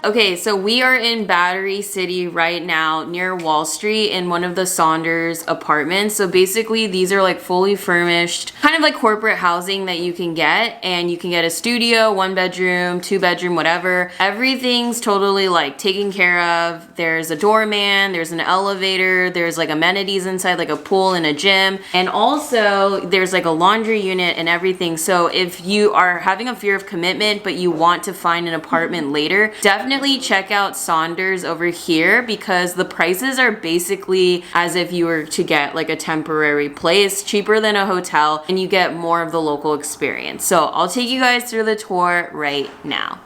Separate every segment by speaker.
Speaker 1: Okay, so we are in Battery City right now near Wall Street in one of the Saunders apartments. So basically these are like fully furnished, kind of like corporate housing that you can get, and you can get a studio, 1 bedroom, 2 bedroom, whatever. Everything's totally like taken care of. There's a doorman, there's an elevator, there's like amenities inside, like a pool and a gym. And also there's like a laundry unit and everything. So if you are having a fear of commitment, but you want to find an apartment later, definitely check out Saunders over here because the prices are basically as if you were to get like a temporary place, cheaper than a hotel, and you get more of the local experience. So I'll take you guys through the tour right now.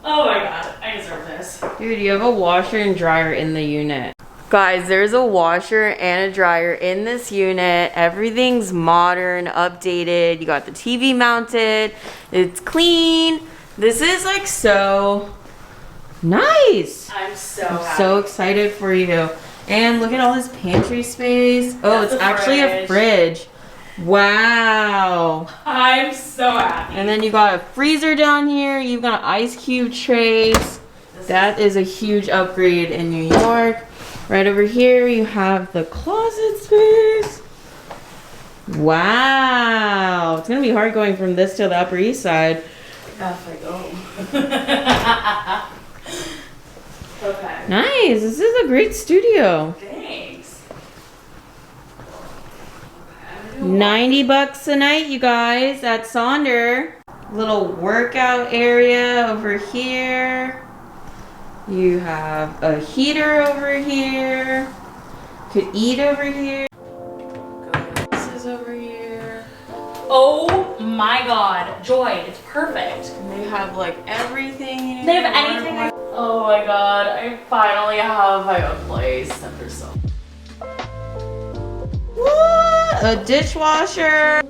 Speaker 2: Oh my god, I deserve this.
Speaker 1: Dude, you have a washer and dryer in the unit. Guys, there's a washer and a dryer in this unit. Everything's modern, updated. You got the TV mounted. It's clean. This is like so nice.
Speaker 2: I'm so
Speaker 1: I'm
Speaker 2: happy.
Speaker 1: so excited for you. And look at all this pantry space. Oh,
Speaker 2: That's
Speaker 1: it's
Speaker 2: a
Speaker 1: actually a fridge. Wow.
Speaker 2: I'm so happy.
Speaker 1: And then you got a freezer down here. You've got ice cube trays. That is a huge upgrade in New York. Right over here, you have the closet space. Wow. It's going to be hard going from this to the Upper East Side.
Speaker 2: Off I go. Okay.
Speaker 1: Nice. This is a great studio.
Speaker 2: Thanks.
Speaker 1: $90 a night, you guys, at Saunders. Little workout area over here. You have a heater over here. Could eat over here. This is over here.
Speaker 2: Oh my god, Joy, it's perfect.
Speaker 1: And they have like everything you need.
Speaker 2: They have anything. Oh my god, I finally have my own place. After so.
Speaker 1: What? A dishwasher.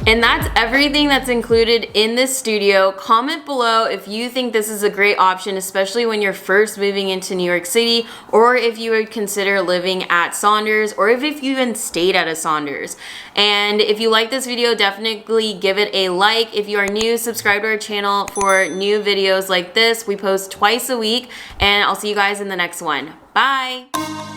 Speaker 1: And that's everything that's included in this studio. Comment below if you think this is a great option, especially when you're first moving into New York City, or if you would consider living at Saunders, or if you even stayed at a Saunders. And if you like this video, definitely give it a like. If you are new, subscribe to our channel for new videos like this. We post twice a week, and I'll see you guys in the next one. Bye!